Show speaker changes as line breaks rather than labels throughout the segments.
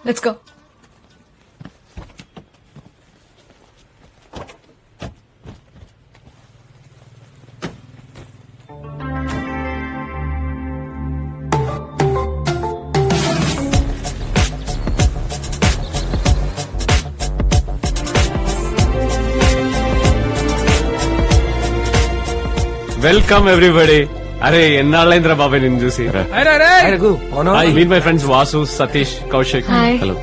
Let's go.
Welcome everybody. అరే ఎన్నాళ్ళైందిరా బాబాయ్ నిన్ను చూసి. Meet my friends Vasu, Satish, Kaushik. Hello.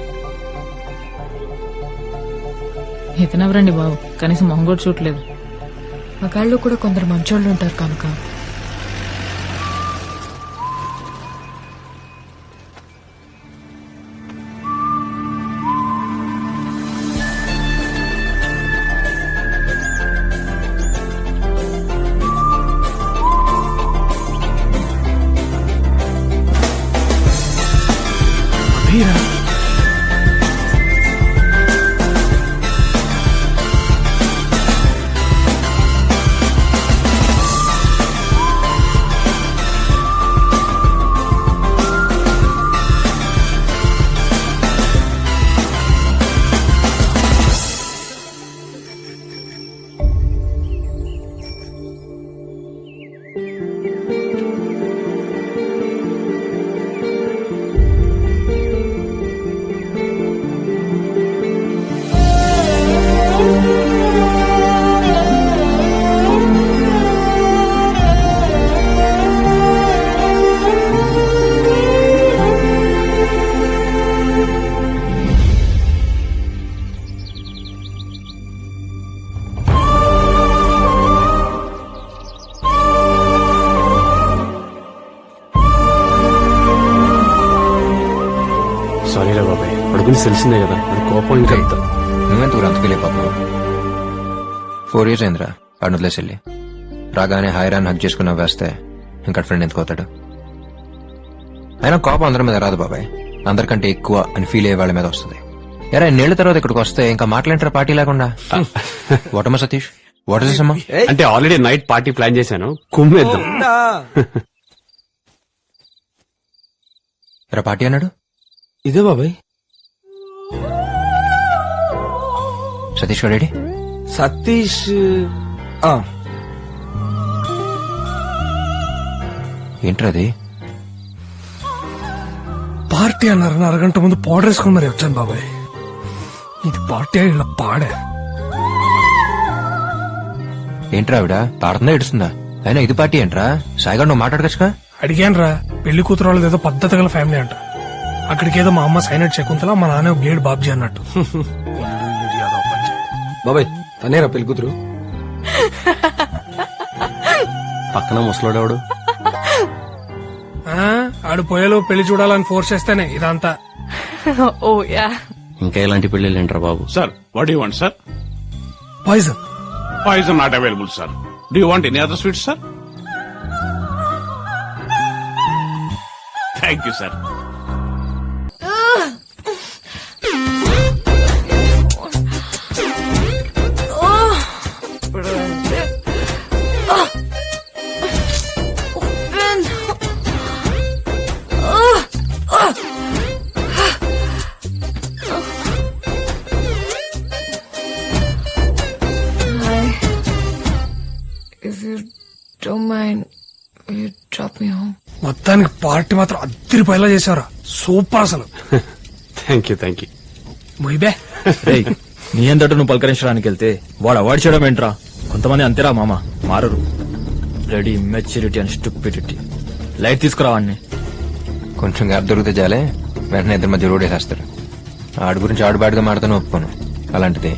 ఇతనెవరండి బాబు, కనీసం మొహం కూడా చూడలేదు.
మగాళ్ళు కూడా కొందరు మంచోళ్ళు ఉంటారు కనుక.
సారీరా బాబాయ్, వాడి గురించి తెలిసిందే కదా, అది కోపం ఇంకా.
నువ్వెంత ఊరు అంతకెళ్ళిపోతున్నావు? 4 years అయిందిరా వాడిని వదిలేసి వెళ్ళి. రాగానే హాయిరాన్ని హక్ చేసుకుని వేస్తే ఇంకా ఫ్రెండ్ ఎందుకు అవుతాడు? అయినా కోపం అందరి మీద రాదు బాబాయ్, అందరికంటే ఎక్కువ అని ఫీల్ అయ్యే వాళ్ళ మీద వస్తుంది. ఎరా ఎన్నేళ్ల తర్వాత ఇక్కడికి వస్తే ఇంకా మాట్లాంటారా పార్టీ లేకుండా? వాటమ్మా సతీష్, వాట్ ఇస్ అమ్మా?
అంటే ఆల్రెడీ నైట్ పార్టీ ప్లాన్ చేశాను, కుమ్మేద్దాం.
ఎరా పార్టీ అన్నాడు?
ఇదే బాబాయ్.
సతీష్ రెడీ?
సతీష్
ఏంట్రా అది?
పార్టీ అన్నారు, అరగంట ముందు పౌడర్ వేసుకుని మరి వచ్చాను బాబాయ్. ఇది పార్టీ ఇలా పాడే.
ఏంట్రా ఆవిడ పాడుతుందా ఏడుస్తుందా? అయినా ఇది పార్టీ ఏంట్రా? సాయిగా నువ్వు మాట్లాడకచ్చుగా.
అడిగాను రా, పెళ్లి కూతురు వాళ్ళది ఏదో పద్ధతి గల ఫ్యామిలీ అంట. అక్కడికి ఏదో మా అమ్మ సైనట్ శకుంతల, మా నాన్న బ్లేడ్ బాబ్జీ అన్నట్టు.
బాబాయ్ తనేరా పెళ్లి కూతురు?
పక్కన ముసలోడేవాడు.
ఆడు పోయేలో పెళ్లి చూడాలని ఫోర్స్ చేస్తేనే ఇదంతా.
ఓ యా.
ఇంకా ఎలాంటి పెళ్లిళ్ళు ఏంట్రా బాబు?
Sir, what do you want, sir?
Poison.
Poison not available, sir. Do you want any other sweets, sir? Thank you, sir.
If you don't mind, will you drop me home?
మొత్తానికి party మాత్రం అద్దరిపోయేలా చేసావురా, super అసలు.
Thank you.
మొయ్యబే.
నీ అంతటా నువ్వు పలకరించడానికి వెళ్తే వాడు అవార్డు చేయడం ఏంట్రా? కొంతమంది అంతేరా మామ, మారరు. Ready maturity and stupidity. Light తీసుకురావాడిని.
కొంచెం గ్యాప్ దొరికితే చాలే వెంటనే ఇద్దరి మధ్య రోడేసేస్తాడు. ఆడి గురించి ఆడుబాటుగా మాడుతూనే ఒప్పుకోను. అలాంటిది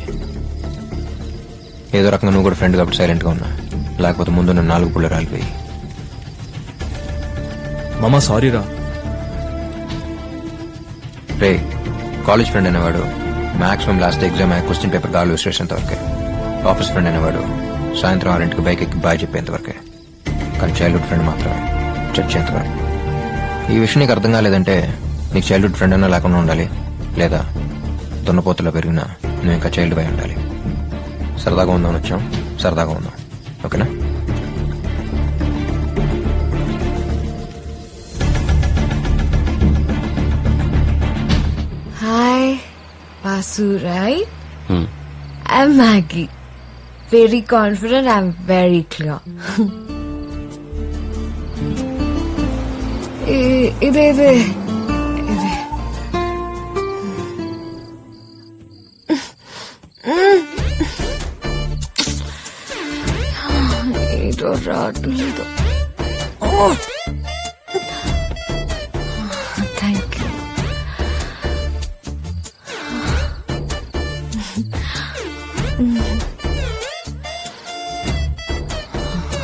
ఏదో రకంగా నువ్వు కూడా ఫ్రెండ్ కాబట్టి సైలెంట్ గా ఉన్నా, లేకపోతే ముందు నన్ను 4 పుళ్ళు రాలిపోయి.
మామ సారీరా.
రే కాలేజ్ ఫ్రెండ్ అనేవాడు maximum last exam question paper గాలు విశ్లేషంత వరకే. ఆఫీస్ ఫ్రెండ్ అనేవాడు సాయంత్రం 6 బైక్ ఎక్కి బాయ్ చెప్పేంత వరకే. కానీ చైల్డ్హుడ్ ఫ్రెండ్ మాత్రమే చచ్చేంత వరకు. ఈ విషయం నీకు అర్థం కాలేదంటే నీకు చైల్డ్హుడ్ ఫ్రెండ్ అన్నా లేకుండా ఉండాలి, లేదా దున్నపోతులో పెరిగినా నువ్వు ఇంకా చైల్డ్ బై ఉండాలి. సరదాగా ఉందామని వచ్చాం, సరదాగా ఉందాం, ఓకేనా?
Hi. Hi Vasu right I'm Maggie very confident I'm very clear ఇదే ఇదే ఇదే ఏదో రావట్లేదు thank you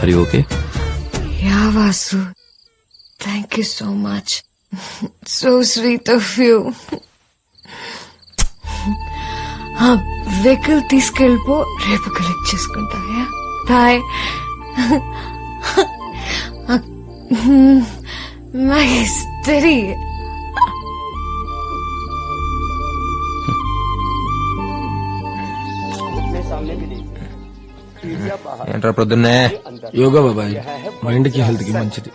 Are you okay?
Yeah Vasu thank you so much so sweet of you vehicle తీసుకెళ్ళిపో రేపు కలెక్ట్ చేసుకుంటా బాయ్ మై హిస్టరీ
ఏంట్రా ప్రొద్దున్నే
యోగా బాబాయ్ మైండ్ కి హెల్త్ కి మంచిది.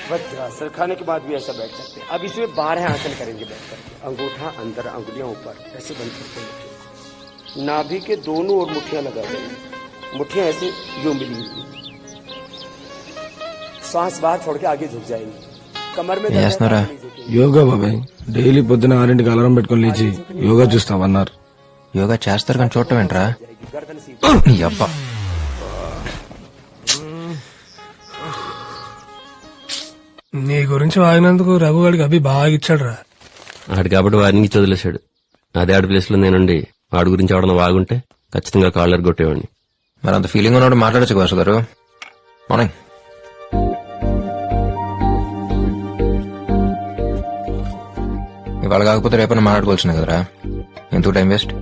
वज्रासन खाने के बाद भी ऐसा बैठ सकते हैं. अब इसमें 12 आसन करेंगे बैठ करके. अंगूठा अंदर, अंगुलियां ऊपर, ऐसे बंद करते हैं. नाभि के दोनों ओर मुट्ठियां लगा देंगे. मुट्ठियां ऐसे यूं मिली हुई. सांस बाहर छोड़ के आगे झुक जाएंगे. कमर में
చేస్తున్నారా?
యోగా బాబాయ్ డైలీ పొద్దున 6ంటికి అలారం పెట్టుకుని లేచి యోగా చూస్తామన్నారు.
యోగా చేస్తారు కానీ చూడటం ఏంట్రా?
गर्दन सीधी.
నీ అబ్బా
నీ గురించి వాగినందుకు రఘువాడికి అభి బాగా ఇచ్చాడు రా.
ఆడు కాబట్టి వారిని వదిలేశాడు. అదే ఆడి ప్లేస్ లో నేనుండి వాడి గురించి ఎవడన్నా వాగుంటే ఖచ్చితంగా కాలర్ కొట్టేవాడిని.
మరి అంత ఫీలింగ్ ఉన్నప్పుడు మాట్లాడచ్చు వాసు గారు. మార్నింగ్. ఇవాళ కాకపోతే రేపైనా మాట్లాడుకోవాల్సిందే కదరా, ఎందుకు టైం వేస్ట్?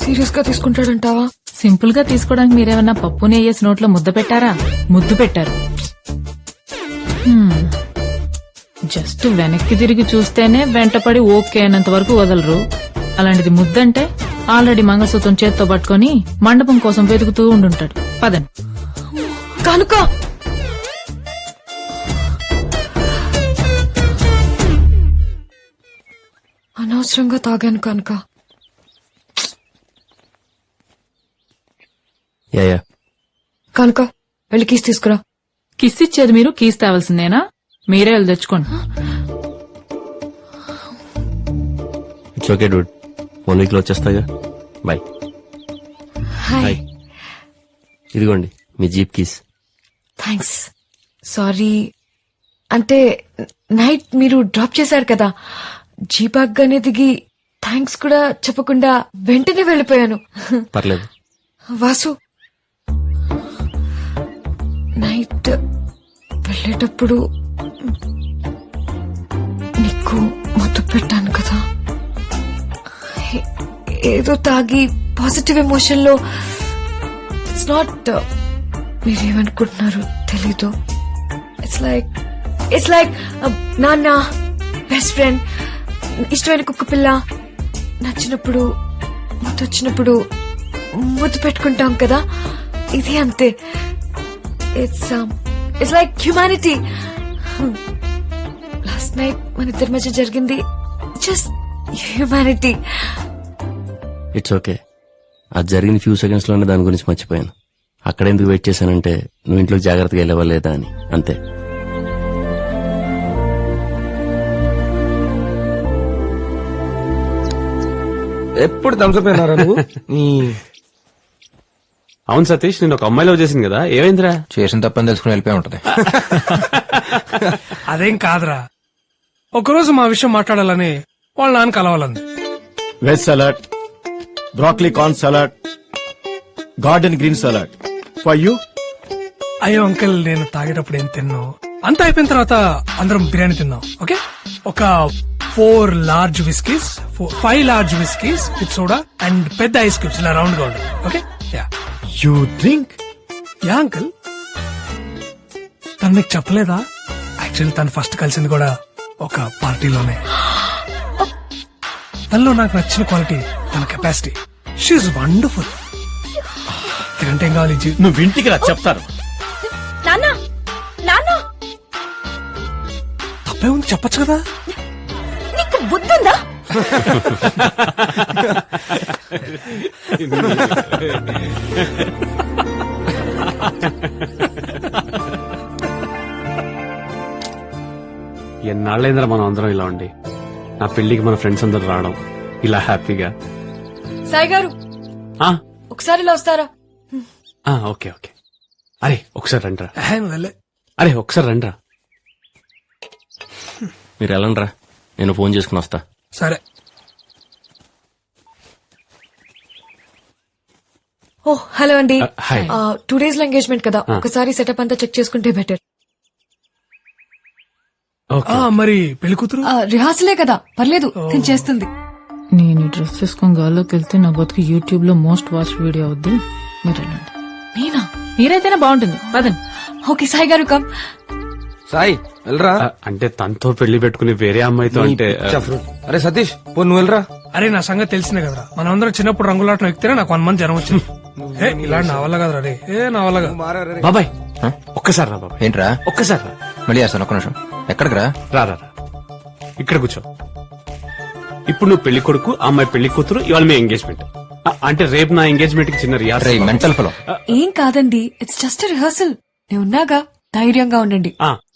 సీరియస్ గా తీసుకుంటాడంటావా?
సింపుల్ గా తీసుకోవడానికి మీరేమన్నా పప్పు నెయ్యేసి నోట్లో ముద్ద పెట్టారా? ముద్దు పెట్టారు. జస్ట్ వెనక్కి తిరిగి చూస్తేనే వెంటపడి ఓకే అయినంత వరకు వదలరు. అలాంటిది ముద్దంటే ఆల్రెడీ మంగళసూత్రం చేత్తో పట్టుకుని మండపం కోసం వెతుకుతూ ఉండుంటాడు. పదండి.
కనుక అనవసరంగా తాగాను కనుక.
యా
కనుక వెళ్ళి కీస్ తీసుకురా.
కిస్ ఇచ్చేది మీరు, కీస్ తేవాల్సిందేనా? మీరే వెళ్ళి తెచ్చుకోండి.
ఇట్స్ ఓకే డూడ్, 1 వీక్ లో వచ్చేస్తాగా. బాయ్.
హాయ్.
ఇదిగోండి మీ జీప్ కీస్.
థ్యాంక్స్. సారీ, అంటే నైట్ మీరు డ్రాప్ చేశారు కదా, జీప్ ఆగ్గానే దిగి థ్యాంక్స్ కూడా చెప్పకుండా వెంటనే వెళ్ళిపోయాను.
పర్లేదు.
వాసు, నైట్ వెళ్ళేటప్పుడు నీకు ముద్దు పెట్టాను కదా, ఏదో తాగి పాజిటివ్ ఎమోషన్ లో, ఇట్స్ నాట్, మీరేమనుకుంటున్నారు తెలీదు. ఇట్స్ లైక్ నాన్న, బెస్ట్ ఫ్రెండ్, ఇష్టమైన కుక్క పిల్ల, నచ్చినప్పుడు ముద్దు వచ్చినప్పుడు ముద్దు పెట్టుకుంటాం కదా, ఇది అంతే. It's like humanity. Last night మన ఇద్దరి మధ్య జరిగింది జస్ట్ హ్యూమానిటీ.
It's okay. అది జరిగిన ఫ్యూ సెకండ్స్ లోనే దాని గురించి మర్చిపోయాను. అక్కడ ఎందుకు వెయిట్ చేశానంటే నువ్వు ఇంట్లోకి జాగ్రత్తగా వెళ్ళవా లేదా అని, అంతే.
ఎప్పుడు దంసపోయినారా నువ్వు?
అవును సతీష్, నేను ఒక అమ్మాయిలో చేసింది కదా, ఏమైందిరా?
చేసిన తప్పని తెలుసుకుని వెళ్ళిపోయి ఉంటది.
అదేం కాదురా, ఒకరోజు మా విషయం మాట్లాడాలని వాళ్ళ నాన్న కలవాలంది.
Veg salad, broccoli corn salad, garden green salad for you.
అయ్యో అంకుల్, నేను తాగేటప్పుడు ఏం తిన్నావు, అంతా అయిపోయిన తర్వాత అందరం బిర్యానీ తిన్నాం. ఓకే, ఒక 4 large whiskeys, 5 large whiskeys with soda and పెద్ద ఐస్ క్యూబ్స్ ఇలా రౌండ్ గా ఉండాలి. Okay yeah
you drink?
Yeah uncle. తను మీకు చెప్పలేదా? యాక్చువల్లీ తను ఫస్ట్ కలిసింది కూడా ఒక పార్టీలోనే. తనలో నాకు నచ్చిన క్వాలిటీ తన కెపాసిటీ. She wonderful. ఎందుకంటే ఏం కావాలి జీ?
నువ్వు ఇంటికి రా చెప్తాను.
నాన్న నాన్న
తప్పే ఉంది చెప్పొచ్చు కదా.
నీకు బుద్ధుందా?
ఎన్నాళ్ళైందిరా మనం అందరం ఇలా ఉండి. నా పెళ్లికి మన ఫ్రెండ్స్ అందరు రావడం ఇలా హ్యాపీగా.
సాయి గారు
ఆ,
ఒకసారి ఇలా వస్తారా?
ఆ, ఓకే ఓకే. అరే ఒకసారి రండిరా.
వెళ్ళే
అరే ఒకసారి రండిరా.
మీరు వెళ్ళండి రా, నేను ఫోన్ చేసుకుని వస్తా.
సరే.
ఓ హలో అండి.
హాయ్.
2 days లో ఎంగేజ్మెంట్ కదా, ఒకసారి సెటప్ అంతా చెక్ చేసుకుంటే బెటర్.
ఓకే.
మరి పెళ్లి కూతురు
రిహార్సలే కదా, పర్లేదు నేను చేస్తుంది.
నేను ఈ డ్రెస్ వేసుకొని గాల్లోకి వెళ్తే నా బతుకు యూట్యూబ్ లో మోస్ట్ వాచ్ వీడియో అవుద్ది. మీరు వెళ్ళండి.
నేనా?
మీరైతేనే బాగుంటుంది. పదండి.
ఓకే సాయి గారు కమ్.
సాయి వెళ్ళరా.
అంటే తనతో పెళ్లి పెట్టుకుని వేరే అమ్మాయితో అంటే
అరే సతీష్ పో నువ్వు వెళ్ళరా.
అరే నా సంగతి తెలిసిందే కదరా, మనమందరం చిన్నప్పుడు రంగులాటం ఎక్కితేనే నాకు 1 month జ్వరం వచ్చింది. ఇలా నా వల్ల కదరా రే, నా వల్ల కాదు.
బాబాయ్ ఒక్కసారి రా బాబాయ్.
ఏంట్రా?
ఒక్కసారి రా.
మళ్ళీ చేస్తాను, ఒక్క నిమిషం. ఎక్కడికి రా?
రా రా రా. ఇక్కడ కూర్చో. ఇప్పుడు నువ్వు పెళ్లి కొడుకు, ఆ అమ్మాయి పెళ్లి కూతురు, ఇవాళ మీ ఎంగేజ్మెంట్. అంటే రేపు నా ఎంగేజ్మెంట్ కి చిన్న రిహార్సల్.
మెంటల్ ఫలో.
ఏం కాదండి, ఇట్స్ జస్ట్ రిహార్సల్. నేను ఉన్నాగా, ధైర్యంగా ఉండండి.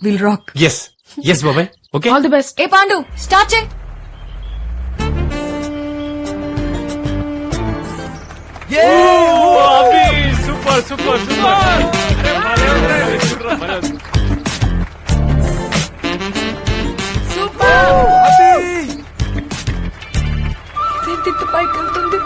Will rock.
ఎస్ ఎస్ బాబాయ్. Okay
all the best.
ఏ పాండు స్టార్ట్ చేయి.
Super super super.
ఇదేంటి పైకి వెళ్తుంది?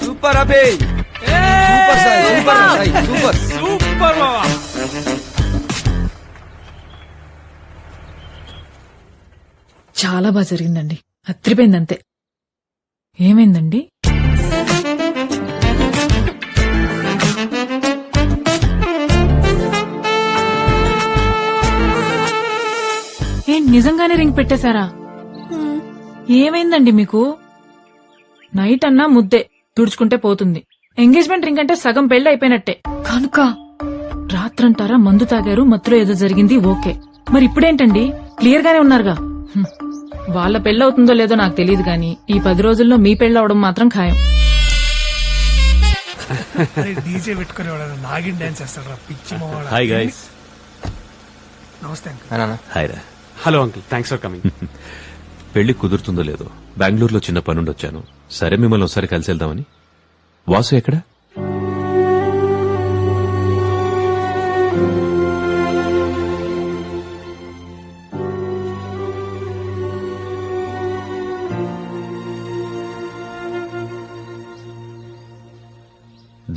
సూపర్ అబే. Super Sai, super Sai, super
super బాబా.
చాలా బాగా జరిగిందండి. అత్రిపోయింది అంతే. ఏమైందండి? ఏం నిజంగానే రింగ్ పెట్టేశారా? ఏమైందండి మీకు? నైట్ అన్నా ముద్దే తుడుచుకుంటే పోతుంది. ఎంగేజ్మెంట్ రింగ్ అంటే సగం పెళ్లి అయిపోయినట్టే.
కనుక
రాత్రంటారా మందు తాగారు, మత్తులో ఏదో జరిగింది, ఓకే. మరి ఇప్పుడేంటండి? క్లియర్ గానే ఉన్నారుగా. వాళ్ళ పెళ్ళవుతుందో లేదో నాకు తెలియదు గాని ఈ 10 రోజుల్లో మీ పెళ్ళవడం మాత్రం ఖాయం.
డీజే పెట్టుకునేవాడు నాగిన్ డాన్స్ చేస్తాడు పిచ్చి మావాడు.
Hi guys.
నమస్తే అంకుల్.
హాయ్ రా.
Hello uncle, thanks for coming.
పెళ్లి కుదురుతుందో లేదో బెంగళూరులో చిన్న పనుండి వచ్చాను. సరే మిమ్మల్ని ఒకసారి కలిసి వెళ్దామని. వాసు ఎక్కడ?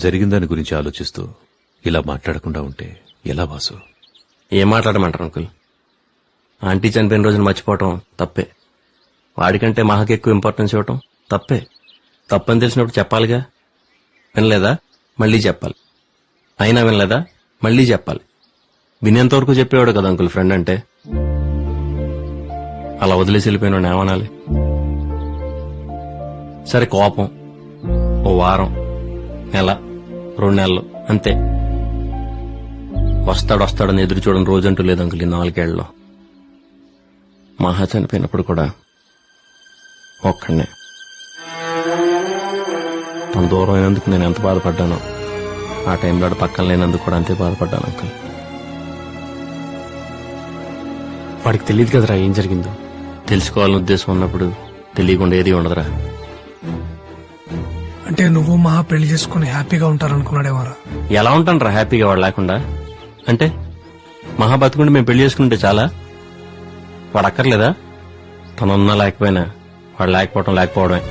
జరిగిన దాని గురించి ఆలోచిస్తూ ఇలా మాట్లాడకుండా ఉంటే ఎలా వాసు?
ఏం మాట్లాడమంటారు అంకుల్? ఆంటీ చనిపోయిన రోజున మర్చిపోవటం తప్పే. వాడికంటే మహాకి ఎక్కువ ఇంపార్టెన్స్ ఇవ్వటం తప్పే. తప్పని తెలిసినప్పుడు చెప్పాలిగా. వినలేదా? మళ్ళీ చెప్పాలి. అయినా వినలేదా? మళ్ళీ చెప్పాలి. వినేంత వరకు చెప్పేవాడు కదా అంకుల్ ఫ్రెండ్ అంటే. అలా వదిలేసి వెళ్ళిపోయిన ఏమనాలి? సరే కోపం ఓ వారం, నెల, 2 నెలలు అంతే. వస్తాడని ఎదురు చూడని రోజంటూ లేదు అంకుల్ ఈ 4 ఏళ్లలో. మహా చనిపోయినప్పుడు కూడా ఒక్కడనే. తన దూరం అయినందుకు నేను ఎంత బాధపడ్డానో ఆ టైంలో పక్కన లేనందుకు కూడా అంతే బాధపడ్డాను అంకుల్.
వాడికి తెలియదు కదరా ఏం జరిగిందో.
తెలుసుకోవాలని ఉద్దేశం ఉన్నప్పుడు తెలియకుండా ఏది ఉండదురా.
అంటే నువ్వు మహా పెళ్లి చేసుకుని హ్యాపీగా ఉంటారనుకున్నాడేమోరా.
ఎలా ఉంటాను రా హ్యాపీగా వాడు లేకుండా? అంటే మహా బతుకుంటే మేము పెళ్లి చేసుకుంటే చాలా? వాడు అక్కర్లేదా? తనున్నా లేకపోయినా వాడు లేకపోవడమే.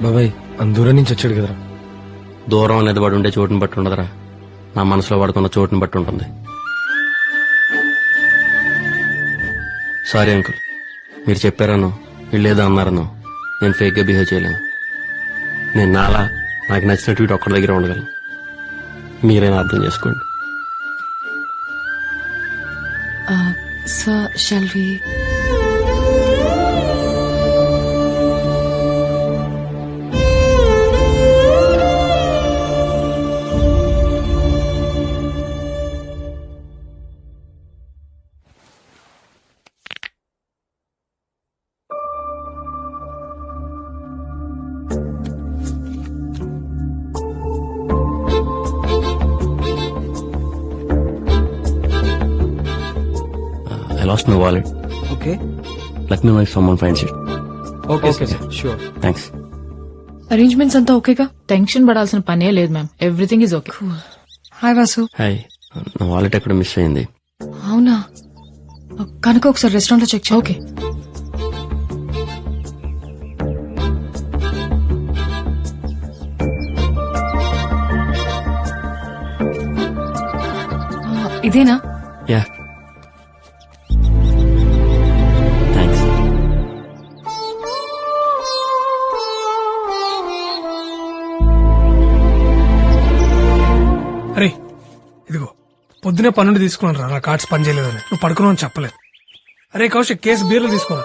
బాబాయ్ దూరం నుంచి వచ్చాడు కదరా.
దూరం అనేది వాడు ఉండే చోటుని బట్టి ఉండదురా, నా మనసులో వాడుకున్న చోటుని బట్టి ఉంటుంది. సారీ అంకుల్, మీరు చెప్పారనో వీళ్ళేదో అన్నారనో నేను ఫేక్ గా బిహేవ్ చేయలేను. నేను నాకు నచ్చినట్టు వీటి ఒక్కడి దగ్గర ఉండగలను. మీరైనా అర్థం చేసుకోండి.
Sir, shall we?
I lost my wallet.
Okay
Let me know if someone finds it.
Okay sure.
Thanks.
Arrangements అంతా ఓకేగా?
టెన్షన్ పడాల్సిన పనే లేదు ma'am, everything is okay.
Hi Vasu.
Hi, నా వాలెట్ ఎక్కడ మిస్ అయింది.
అవునా? కనుక ఒకసారి రెస్టారెంట్ లో చెక్ చేయి. ఓకే. ఇదేనా?
Yeah, thanks.
అరే ఇదిగో పొద్దునే పన్నుండి తీసుకున్నాను రా, నా కార్డ్స్ పనిచేయలేదని. నువ్వు పడుకున్నావు చెప్పలేదు. అరే కౌశిక్ కేసు బీర్లు తీసుకోరా.